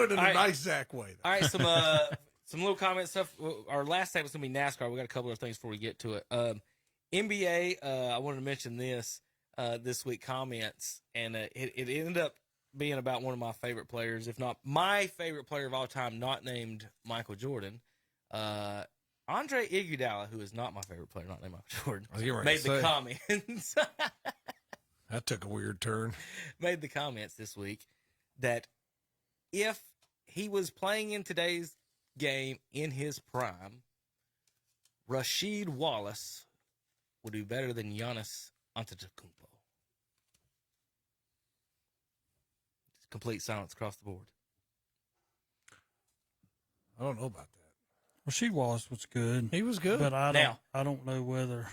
do it in a nice Zach way. All right, some little comment stuff. Our last segment's going to be NASCAR. We got a couple of things before we get to it. NBA, I wanted to mention this week comments, and it ended up being about one of my favorite players, if not my favorite player of all time, not named Michael Jordan. Andre Iguodala, who is not my favorite player, not named Michael Jordan, made the comments. That took a weird turn. Made the comments this week that if he was playing in today's game in his prime, Rasheed Wallace would do better than Giannis Antetokounmpo. Complete silence across the board. I don't know about that. Rasheed Wallace was good. He was good. But I don't know whether.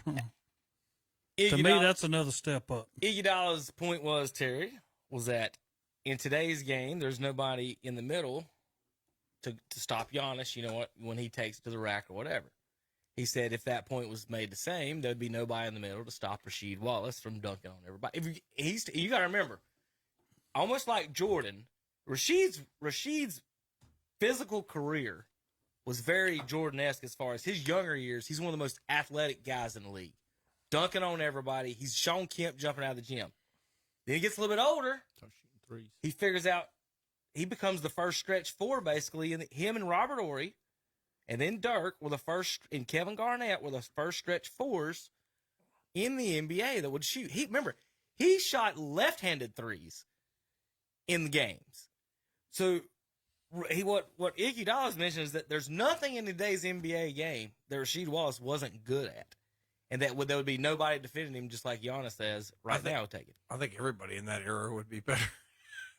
To me, that's another step up. Iguodala's point was, Terry, was that in today's game, there's nobody in the middle to stop Giannis, you know what, when he takes it to the rack or whatever. He said if that point was made the same, there'd be nobody in the middle to stop Rasheed Wallace from dunking on everybody. You got to remember, almost like Jordan, Rasheed's physical career was very Jordan-esque as far as his younger years. He's one of the most athletic guys in the league, dunking on everybody. He's Shawn Kemp jumping out of the gym. Then he gets a little bit older. He figures out he becomes the first stretch four, basically, and him and Robert Horry, and then Dirk were the first, and Kevin Garnett were the first stretch fours in the NBA that would shoot. He shot left-handed threes in the games. So what Iguodala's mentioned is that there's nothing in today's NBA game that Rasheed Wallace wasn't good at, and that there would be nobody defending him just like Giannis says now. Take it. I think everybody in that era would be better.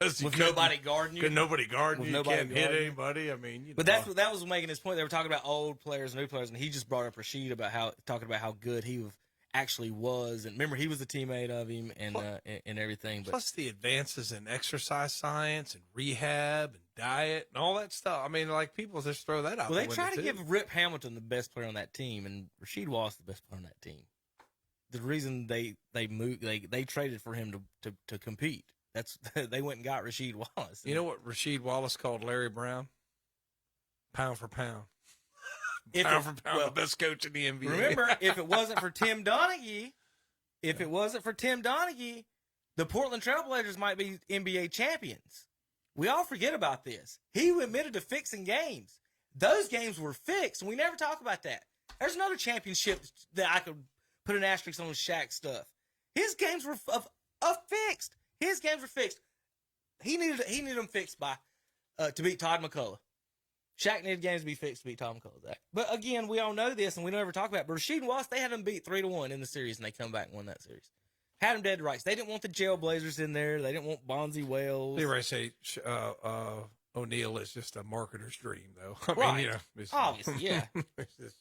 With nobody guarding you? Could nobody guard you? You can't hit anybody. I mean, but that was making his point. They were talking about old players, new players, and he just brought up Rasheed talking about how good he actually was. And remember, he was a teammate of him and everything. But plus the advances in exercise science and rehab and diet and all that stuff. I mean, like, people just throw that out. Well, they try to give Rip Hamilton the best player on that team, and Rasheed Wallace the best player on that team. The reason they traded for him to compete. They went and got Rasheed Wallace. You know what Rasheed Wallace called Larry Brown? Pound for pound. Pound for pound, the best coach in the NBA. Remember, if it wasn't for Tim Donaghy, the Portland Trailblazers might be NBA champions. We all forget about this. He admitted to fixing games. Those games were fixed, and we never talk about that. There's another championship that I could put an asterisk on Shaq stuff. His games were fixed. His games were fixed. He needed them fixed by to beat Todd McCullough. Shaq needed games to be fixed to beat Todd McCullough. But again, we all know this, and we never talk about it. But Rasheed Wallace, they had him beat 3-1 in the series, and they come back and won that series. Had him dead to rights. They didn't want the Jailblazers in there. They didn't want Bonzi Wells. They were say O'Neal is just a marketer's dream, though. I mean, obviously, yeah. It's just,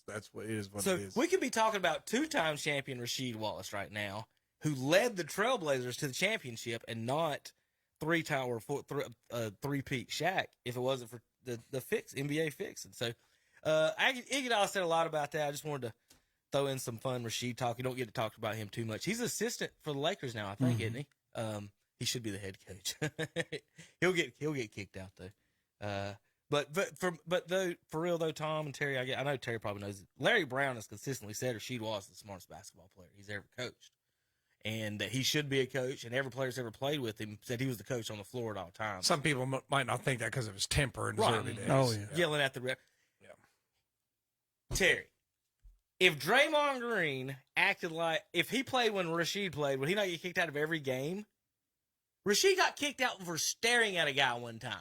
that's what it is. So we could be talking about two-time champion Rasheed Wallace right now, who led the Trailblazers to the championship, and not three-time or three-peat Shaq if it wasn't for the NBA fix. And so Iguodala said a lot about that. I just wanted to throw in some fun Rasheed talk. You don't get to talk about him too much. He's assistant for the Lakers now, I think, isn't he? He should be the head coach. He'll get kicked out though. But for real though, Tom and Terry, I know Terry probably knows it. Larry Brown has consistently said Rasheed Wallace is the smartest basketball player he's ever coached, and that he should be a coach. And every player's ever played with him said he was the coach on the floor at all times. Some people might not think that because of his temper in his early days. Oh yeah, yelling at the ref. Yeah, Terry. If Draymond Green acted like, if he played when Rasheed played, would he not get kicked out of every game? Rasheed got kicked out for staring at a guy one time.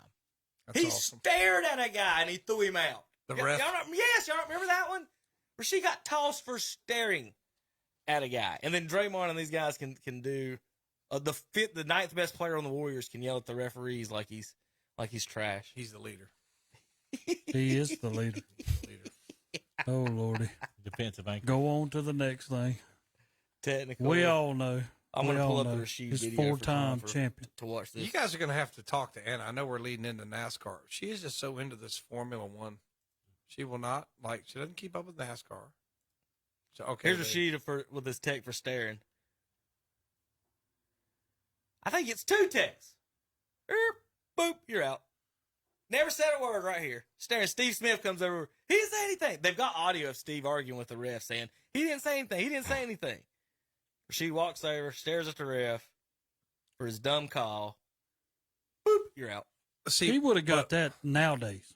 He stared at a guy and he threw him out. The ref? Y'all don't remember that one? Rasheed got tossed for staring at a guy. And then Draymond and these guys can do, the ninth best player on the Warriors can yell at the referees like he's trash. He's the leader. He is the leader. Oh, Lordy. Defensive anchor. Go on to the next thing. Technically. We all know. I'm going to pull up the Rasheed He's video. Four-time champion. To watch this. You guys are going to have to talk to Anna. I know we're leading into NASCAR. She is just so into this Formula One. She will not, she doesn't keep up with NASCAR. So, okay. Here's Rasheed with his tech for staring. I think it's 2 techs. Boop, you're out. Never said a word right here. Staring. Steve Smith comes over. He didn't say anything. They've got audio of Steve arguing with the ref saying, he didn't say anything. He didn't say anything. Rasheed walks over, stares at the ref for his dumb call. Boop, you're out. See, he would have got that nowadays.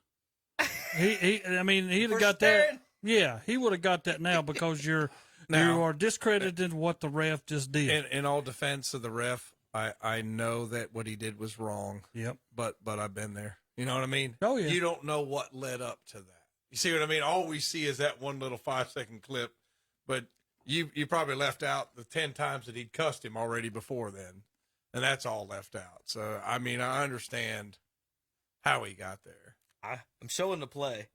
He'd have got staring? that. Yeah, he would have got that now because you are discrediting what the ref just did. In all defense of the ref, I know that what he did was wrong. Yep. But I've been there. You know what I mean? Oh, yeah. You don't know what led up to that. You see what I mean? All we see is that one little 5-second clip, but you probably left out the 10 times that he'd cussed him already before then, and that's all left out. So, I mean, I understand how he got there. I'm showing the play.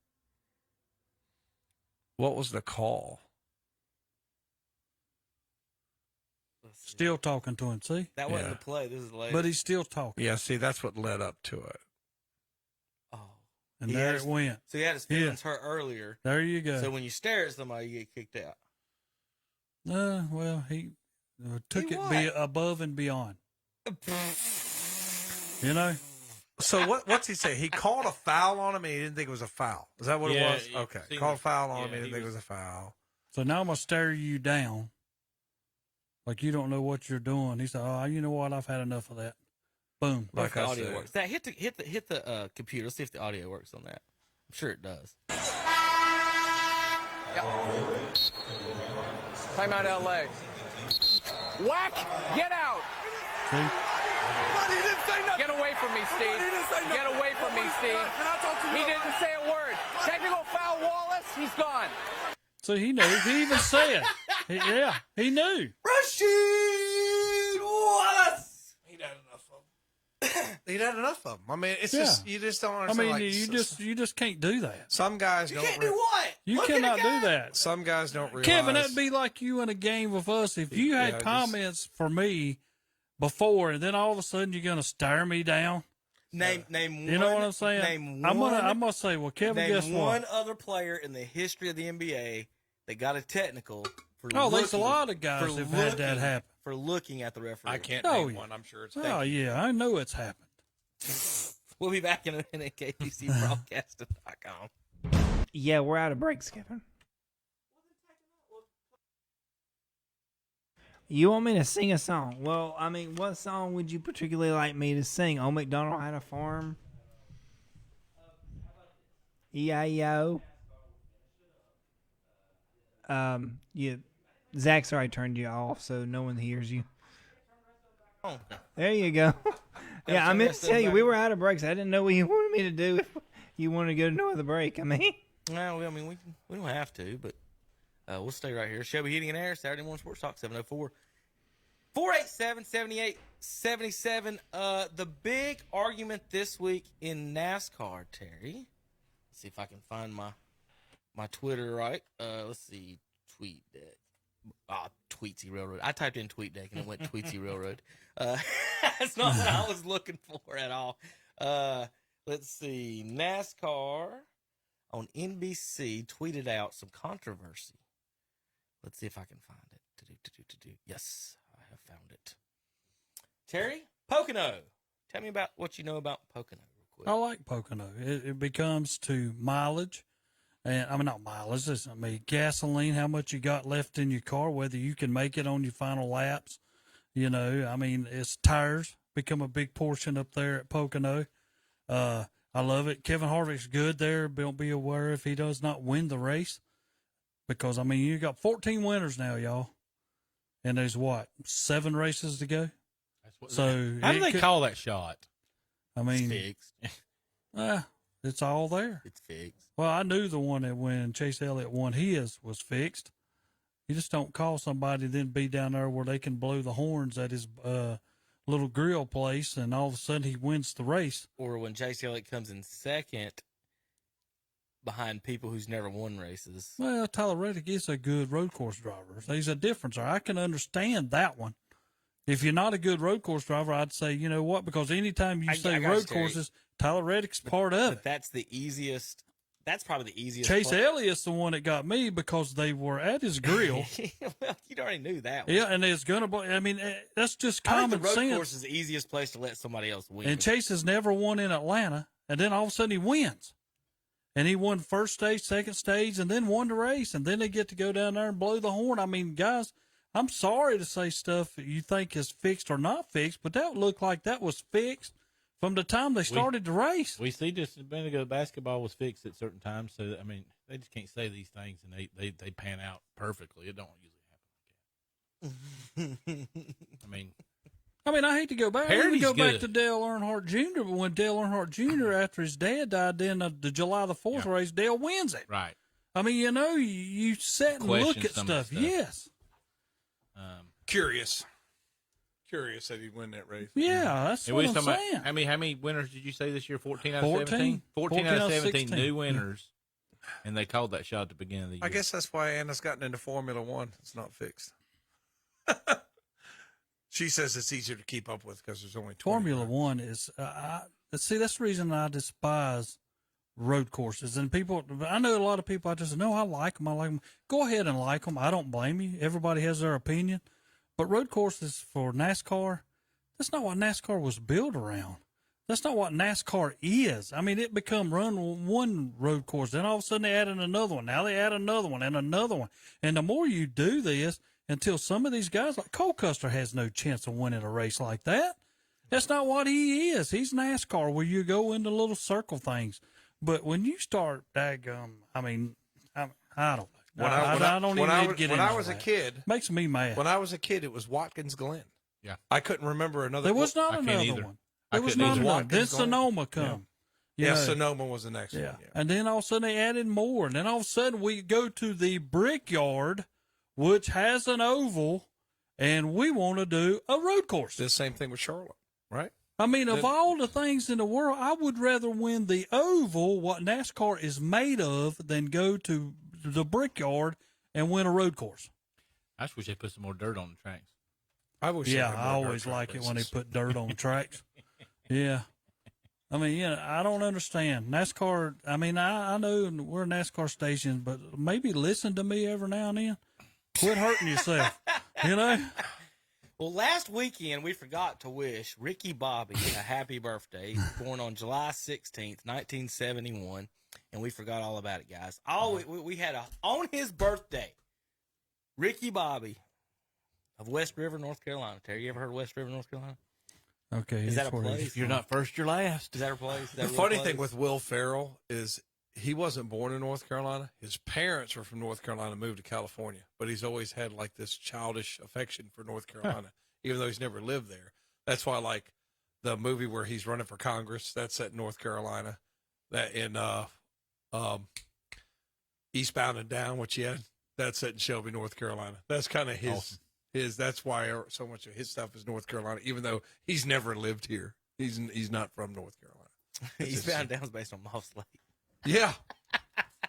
What was the call? Still talking to him, see? That wasn't the play. This is the latest. But he's still talking. Yeah, see, that's what led up to it. Oh. And there it went. So he had his feelings hurt earlier. There you go. So when you stare at somebody, you get kicked out. Well, he took it above and beyond. You know? So what's he say? He called a foul on him and he didn't think it was a foul. Is that what it was? Okay. Called a foul on him and he didn't think it was a foul. So now I'm going to stare you down like you don't know what you're doing. He said, oh, you know what? I've had enough of that. Boom. Like the audio works. That hit the computer. Let's see if the audio works on that. I'm sure it does. Timeout LA. Whack! Get out! See? Get away from me, Steve. Get away from me, Steve. He didn't say a word. Technical foul, Wallace. He's gone. So he knew. He even said. He knew. Rasheed Wallace. He'd had enough of them. He'd had enough of them. I mean, it's just you just don't I understand. mean, you just can't do that. Some guys You don't. can't do what? You Look cannot at a guy. do that. Some guys don't realize. Kevin, that'd be like you in a game with us. If you had comments for me before, and then all of a sudden you're gonna stare me down. Name one. You know what I'm saying? I'm gonna say, well, Kevin, guess what? One other player in the history of the NBA that got a technical for there's a lot of guys who've had that happen. For looking at the referee. I can't name one. I'm sure it's. Oh yeah, I know it's happened. We'll be back in a minute. KPCBroadcasting.com. Yeah, we're out of breaks, Kevin. You want me to sing a song? Well, I mean, what song would you particularly like me to sing? Old MacDonald Had a Farm? E-I-E-I-O? Zach's already turned you off, so no one hears you. Oh. There you go. Yeah, I meant to tell you, we were out of breaks. I didn't know what you wanted me to do if you wanted to go to another break. I mean... Well, I mean, we don't have to, but we'll stay right here. Shelby Heating and Air, Saturday Morning Sports Talk, 704-487-7877. The big argument this week in NASCAR, Terry. Let's see if I can find my Twitter right. Let's see, TweetDeck. Tweetsy Railroad. I typed in TweetDeck and it went Tweetsy Railroad. That's not what I was looking for at all. Let's see, NASCAR on NBC tweeted out some controversy. Let's see if I can find it. Yes, I have found it. Terry, Pocono. Tell me about what you know about Pocono real quick. I like Pocono. It becomes to mileage. And I mean, not mileage. I mean, gasoline, how much you got left in your car, whether you can make it on your final laps. You know, I mean, it's tires become a big portion up there at Pocono. I love it. Kevin Harvick's good there. Don't be aware if he does not win the race. Because, I mean, you got 14 winners now, y'all. And there's, 7 races to go? So how do they call that shot? I mean, It's fixed. It's all there. It's fixed. Well, I knew the one that when Chase Elliott won his was fixed. You just don't call somebody then be down there where they can blow the horns at his little grill place and all of a sudden he wins the race. Or when Chase Elliott comes in second behind people who's never won races. Well, Tyler Reddick is a good road course driver. There's a difference there. I can understand that one. If you're not a good road course driver, I'd say, you know what, because anytime you say road courses, Tyler Reddick's part of it. That's the easiest. That's probably the easiest. Chase Elliott's the one that got me because they were at his grill. Well, you already knew that one. Yeah, and it's going to, I mean, that's just I think common the road sense. course is the easiest place to let somebody else win. And Chase has never won in Atlanta. and then all of a sudden he wins. And he won first stage, second stage, and then won the race. And then they get to go down there and blow the horn. I mean, guys, I'm sorry to say stuff that you think is fixed or not fixed, but that looked like that was fixed from the time they started the race. We see just a minute ago, basketball was fixed at certain times. So, I mean, they just can't say these things, and they pan out perfectly. It don't usually happen like that. I mean, I hate to go back. Parody's go back good. to Dale Earnhardt Jr., but when Dale Earnhardt Jr., after his dad died, then the July the 4th race, Dale wins it. right. I mean, you sit and Question look at some of stuff. the stuff. Yes. Curious that he'd win that race. Yeah, that's And what we I'm was talking saying. about, how many winners did you say this year? 14 out of 14. 17? 14 out of 17 16. new winners. And they called that shot at the beginning of the year. I guess that's why Anna's gotten into Formula One. It's not fixed. She says it's easier to keep up with because there's only 20 Formula cars. One is, see, that's the reason I despise road courses. And people, I know a lot of people out there say, no, I like them. Go ahead and like them. I don't blame you. Everybody has their opinion. But road courses for NASCAR, that's not what NASCAR was built around. That's not what NASCAR is. I mean, it become run one road course. Then all of a sudden they added another one. Now they add another one and another one. And the more you do this, until some of these guys, like Cole Custer, has no chance of winning a race like that. That's not what he is. He's NASCAR, where you go into little circle things. But when you start, I don't know. I don't even need to get into that. When I was a kid, Makes me mad. when I was a kid, it was Watkins Glen. Yeah. I couldn't remember another. There was not I can't another either. one. I There was couldn't not either. another one. Then Watkins Glen. Sonoma come. You Yeah, know. Sonoma was the next Yeah. one. Yeah. And then all of a sudden they added more. And then all of a sudden we go to the Brickyard, which has an oval, and we want to do a road course. The same thing with Charlotte, right? I mean, of all the things in the world, I would rather win the oval, what NASCAR is made of, than go to the Brickyard and win a road course. I just wish they put some more dirt on the tracks. I wish. they Yeah, had I more always dirt track like it when they races. put dirt on the tracks. Yeah. I mean, I don't understand. NASCAR, I mean, I know we're a NASCAR station, but maybe listen to me every now and then. Quit hurting yourself, you know? Well, last weekend we forgot to wish Ricky Bobby a happy birthday. He was born on July 16th, 1971, and we forgot all about it, guys. We had on his birthday, Ricky Bobby of West River, North Carolina. Terry, you ever heard of West River, North Carolina? Okay. Is that that's a where it place? If you're not first, you're last. Is that a place? Is that The a real funny place? thing with Will Ferrell is he wasn't born in North Carolina. His parents were from North Carolina, moved to California, but he's always had like this childish affection for North Carolina, even though he's never lived there. That's why, like the movie where he's running for Congress, that's set in North Carolina. That in Eastbound and Down, which he had, that's set in Shelby, North Carolina. That's kind of his. Awesome. That's why so much of his stuff is North Carolina, even though he's never lived here. He's not from North Carolina. Eastbound Down's based on Moss Lake. Yeah.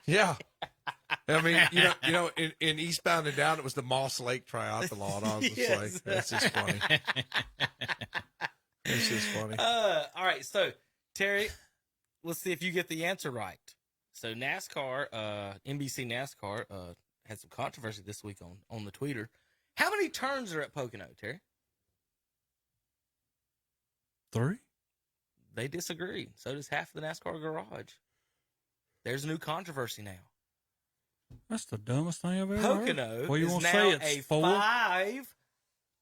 Yeah. I mean, you know, in Eastbound and Down, it was the Moss Lake Triathlon. I was just Yes. like, that's just funny. It's just funny. All right, so Terry, let's see if you get the answer right. So NASCAR, NBC NASCAR, had some controversy this week on the Twitter. How many turns are at Pocono, Terry? 3? They disagree. So does half of the NASCAR garage. There's a new controversy now. That's the dumbest thing I've ever Pocono heard. Well, you is want now to say a it's 4?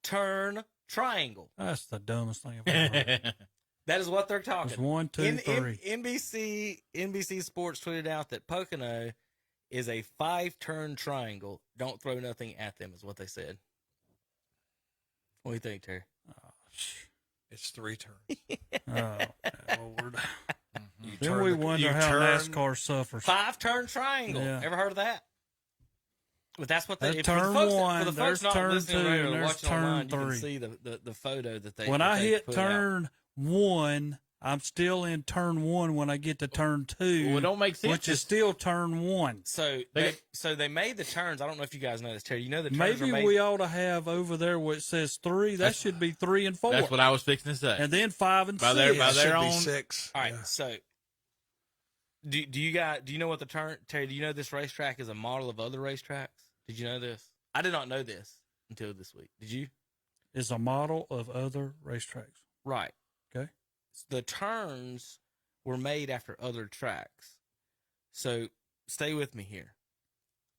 5-turn triangle. That's the dumbest thing I've ever heard. That is what they're talking. It's 1, 2, 3. NBC Sports tweeted out that Pocono is a 5-turn triangle. Don't throw nothing at them, is what they said. What do you think, Terry? It's 3 turns. Oh, Lord. You Then turn we the- wonder you how turn- NASCAR suffers. 5-turn triangle. Yeah. Ever heard of that? But that's what they. That's for the turn folks 1, for the there's folks not turn listening 2, radio and or there's watching turn online, you 3. can see the photo that they. When that I they hit put out. turn 1, I'm still in turn 1 when I get to turn 2. Well, it don't make sense. Which is still turn 1. So they made the turns. I don't know if you guys know this, Terry. You know the turns Maybe are made. we ought to have over there where it says 3. That should be 3 and 4. That's what I was fixing to say. And then 5 and By 6. their- It by their should be own- 6. All right, Yeah. so do you know what the turn, Terry? Do you know this racetrack is a model of other racetracks? Did you know this? I did not know this until this week. Did you? Is a model of other racetracks. Right. Okay. The turns were made after other tracks. So stay with me here.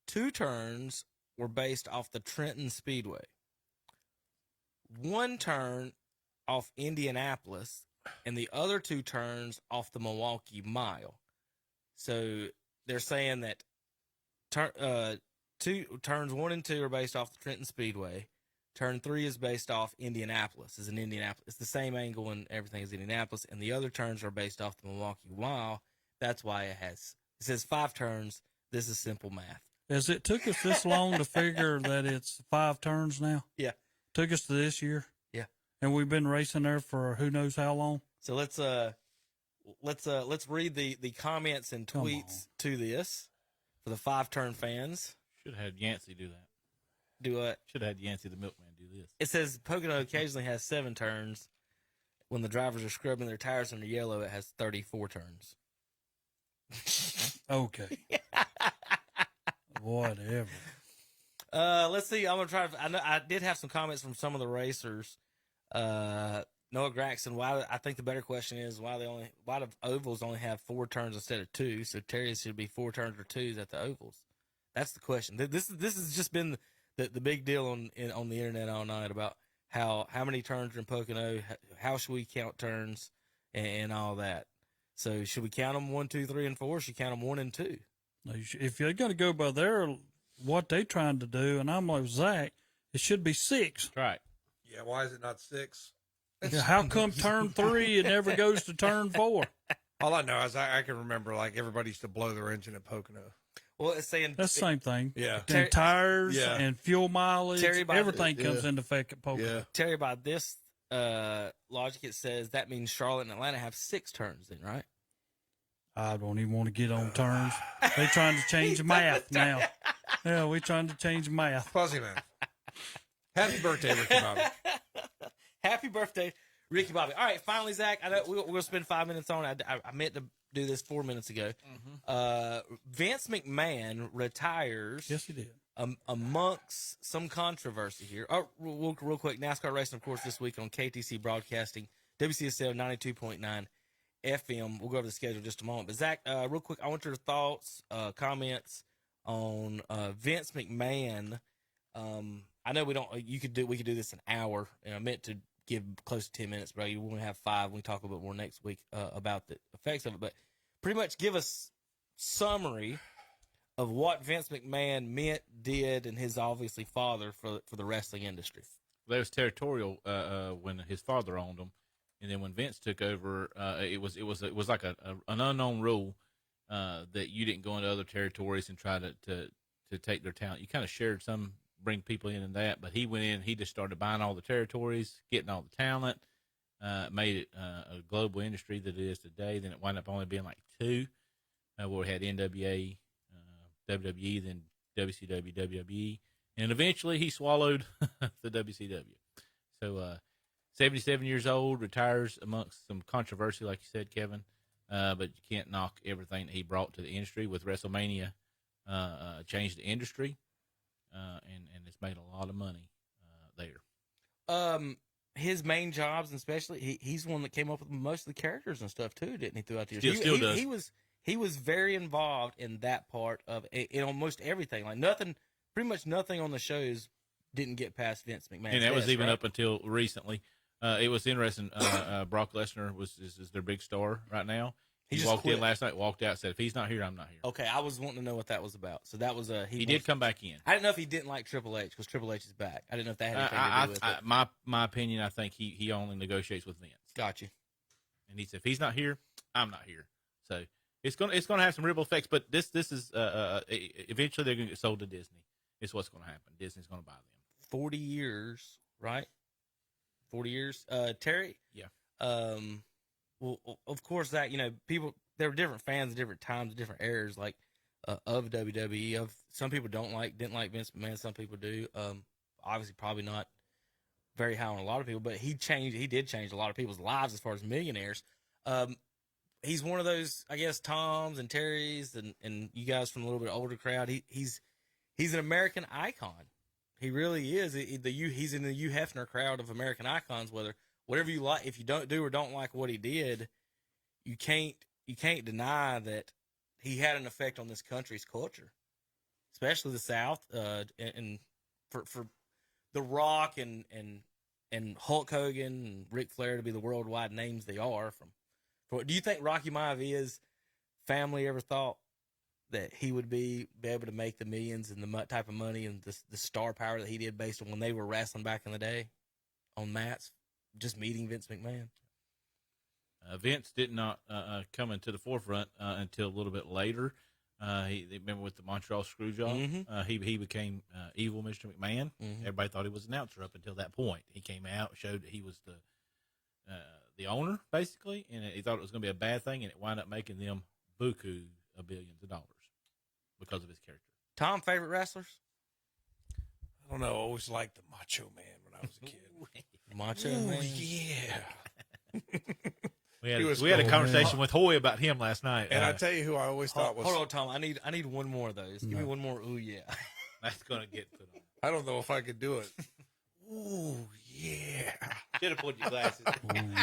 2 turns were based off the Trenton Speedway. 1 turn off Indianapolis, and the other 2 turns off the Milwaukee Mile. So they're saying that turns 1 and 2 are based off the Trenton Speedway. Turn 3 is based off Indianapolis. Is in Indianapolis. It's the same angle and everything as Indianapolis, and the other turns are based off the Milwaukee Mile. That's why it says 5 turns. This is simple math. As it took us this long to figure that it's 5 turns now. Yeah. Took us to this year. Yeah. And we've been racing there for who knows how long. So let's read the comments and tweets to this for the 5-turn fans. Should have had Yancey do that. Do what? Should have had Yancey the milkman do this. It says Pocono occasionally has 7 turns. When the drivers are scrubbing their tires under yellow, it has 34 turns. Okay. Whatever. Let's see. I'm gonna try. I did have some comments from some of the racers. Noah Graxton. Why? I think the better question is why do ovals only have 4 turns instead of 2? So Terry should be 4 turns or 2s at the ovals. That's the question. This has just been the big deal on the internet all night about how many turns are in Pocono, how should we count turns, and all that. So should we count them 1, 2, 3, and 4? Or should we count them 1 and 2? If you're going to go by what they trying to do, and I'm like Zach, it should be 6. That's right. Yeah, why is it not 6? Yeah, how come turn 3 it never goes to turn 4? All I know is I can remember like everybody used to blow their engine at Pocono. Well, it's saying That's the same thing. Yeah. And tires Yeah. and fuel mileage, everything Yeah. comes into effect at Pocono. Yeah. Terry, by this logic, it says that means Charlotte and Atlanta have 6 turns then, right? I don't even want to get on turns. They trying to change math now. Yeah, we trying to change math. Fuzzy man. Happy birthday, Ricky Bobby. Happy birthday, Ricky Bobby. All right, finally, Zach, I know we're going to spend 5 minutes on it. I meant to do this 4 minutes ago. Vince McMahon retires. Yes, he did. Amongst some controversy here. Oh, real quick, NASCAR racing, of course, this week on KTC Broadcasting, WCSL 92.9 FM. We'll go over the schedule in just a moment. But Zach, real quick, I want your thoughts, comments on Vince McMahon. I know we could do this an hour, and I meant to give close to 10 minutes, but you want to have 5. We can talk a bit more next week about the effects of it. But pretty much give us summary of what Vince McMahon meant, did, and his obviously father for the wrestling industry. They was territorial when his father owned them, and then when Vince took over, it was like an unknown rule that you didn't go into other territories and try to take their talent. You kind of shared some, bring people in and that, but he went in, he just started buying all the territories, getting all the talent, made it a global industry that it is today. Then it wound up only being like 2, where we had NWA, WWE, then WCW, WWE, and eventually he swallowed the WCW. So 77 years old, retires amongst some controversy, like you said, Kevin, but you can't knock everything that he brought to the industry with WrestleMania. Changed the industry, and it's made a lot of money there. His main jobs, and especially he's one that came up with most of the characters and stuff too, didn't he? Throughout the years, Still does. He was very involved in that part of in almost everything. Like pretty much nothing on the shows didn't get past Vince McMahon. And that was even up until recently. It was interesting. Brock Lesnar is their big star right now. He walked in last night, walked out, said, "If he's not here, I'm not here." Okay, I was wanting to know what that was about. So that was he did come back in. I didn't know if he didn't like Triple H because Triple H is back. I didn't know if that had anything to do with it. My opinion, I think he only negotiates with Vince. Got you. And he said, "If he's not here, I'm not here." So it's gonna have some ripple effects. But this is eventually they're gonna get sold to Disney. It's what's gonna happen. Disney's gonna buy them. 40 years, right? 40 years. Terry? Yeah. Well, of course, that, people, there were different fans at different times, different eras, like, of WWE. Some people didn't like Vince McMahon, some people do. Obviously, probably not very high on a lot of people, but he did change a lot of people's lives as far as millionaires. He's one of those, I guess, Toms and Terrys and you guys from a little bit older crowd. He's an American icon. He really is. He's in the Hugh Hefner crowd of American icons. Whatever you like, if you don't do or don't like what he did, you can't you can't deny that he had an effect on this country's culture, especially the South. And for The Rock and Hulk Hogan and Ric Flair to be the worldwide names they are. Do you think Rocky Maivaia's family ever thought that he would be able to make the millions and the type of money and the star power that he did based on when they were wrestling back in the day on mats, just meeting Vince McMahon? Vince did not come into the forefront until a little bit later. Remember with the Montreal Screwjob, Mm-hmm. He became evil Mr. McMahon. Mm-hmm. Everybody thought he was an announcer up until that point. He came out, showed that he was the owner, basically, and he thought it was going to be a bad thing, and it wound up making them buku of billions of dollars because of his character. Tom, favorite wrestlers? I don't know. I always liked the Macho Man when I was a kid. Macho Ooh, Man. yeah. We had a conversation with Hoy about him last night. And I tell you who I always thought was. Hold on, Tom. I need one more of those. Give me one more. Ooh, yeah. That's going to get put on. I don't know if I could do it. Ooh, yeah. Should have pulled your glasses.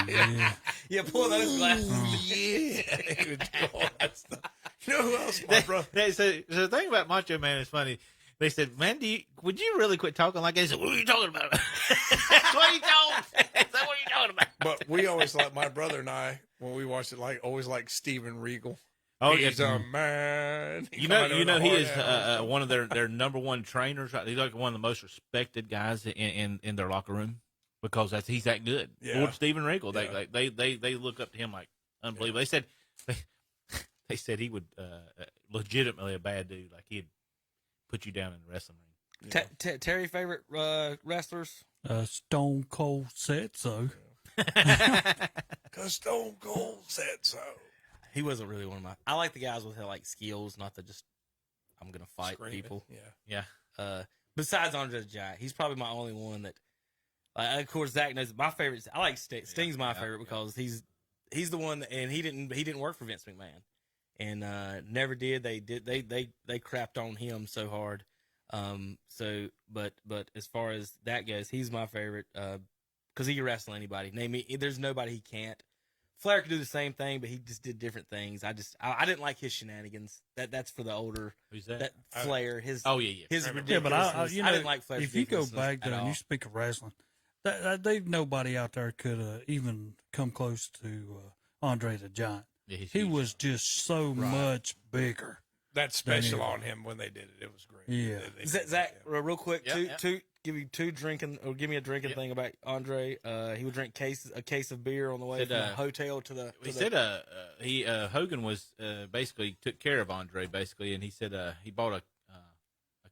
Yeah. Yeah, pull those glasses. Yeah. He would do all that stuff. You know who else? My brother. So the thing about Macho Man is funny. They said, "Man, would you really quit talking like that?" He said, "What are you talking about?" That's what he told. That's what are you talking about? But we always like my brother and I when we watched it, always like Steven Regal. Oh, He's a man. You know, he is one of their number one trainers. Right? He's like one of the most respected guys in their locker room because he's that good. Yeah. Lord Steven Regal. Yeah. They look up to him like unbelievable. Yeah. They said he would legitimately a bad dude. Like he'd put you down in the wrestling ring. Yeah. Terry, favorite wrestlers? Stone Cold said so. Because Stone Cold said so. He wasn't really one of my. I like the guys with like skills, not the just I'm gonna fight Screaming. people. Yeah. Besides Andre the Giant, he's probably my only one that. Of course, Zach knows my favorite. I like Sting's my favorite because he's the one, and he didn't work for Vince McMahon, and never did. They crapped on him so hard. But as far as that goes, he's my favorite because he can wrestle anybody. Name me. There's nobody he can't. Flair could do the same thing, but he just did different things. I didn't like his shenanigans. That's for the older. Who's that? Flair. His yeah. ridiculous. Yeah, but I didn't like Flair's if you go ridiculousness back there at and you all. speak of wrestling, nobody out there could even come close to Andre the Giant. Yeah, He was just so much bigger. That's special on him when they did it. It was great. Yeah. They did Zach, that. real quick, Yeah, give me a drinking thing about Andre. He would drink a case of beer on the way Said, from the hotel to the. He said Hogan was basically took care of Andre basically, and he said he bought a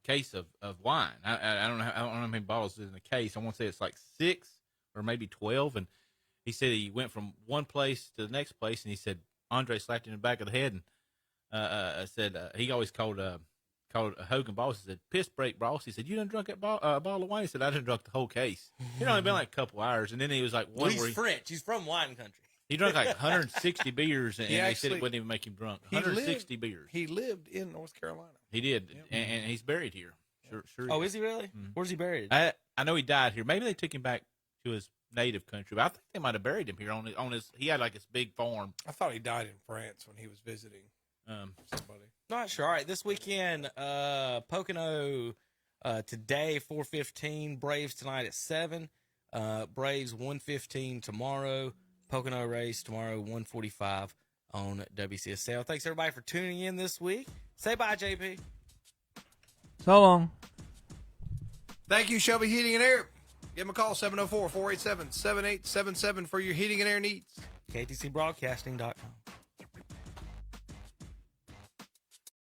case of wine. I don't know how many bottles is in the case. I want to say it's like 6 or maybe 12. And he said he went from one place to the next place, and he said Andre slapped him in the back of the head and said he always called Hogan boss. He said, "Piss break, boss." He said, "You done drunk that bottle of wine?" He said, "I done drunk the whole case." It only been like a couple hours, and then he was like, Well, he's French. He's from wine country. He drank like 160 beers, and He they said actually- it wouldn't even make him drunk. he 160 lived- beers. He lived in North Carolina. He did, and he's buried here. Sure. Oh, is he really? Where's he buried? I know he died here. Maybe they took him back to his native country, but I think they might have buried him here on his. He had like this big farm. I thought he died in France when he was visiting somebody. Not sure. All right, this weekend, Pocono today 4:15. Braves tonight at 7. Braves 1:15 tomorrow. Pocono race tomorrow 1:45 on WCSL. Thanks everybody for tuning in this week. Say bye, JP. So long. Thank you, Shelby Heating and Air. Give them a call, 704-487-7877 for your heating and air needs. KTCBroadcasting.com.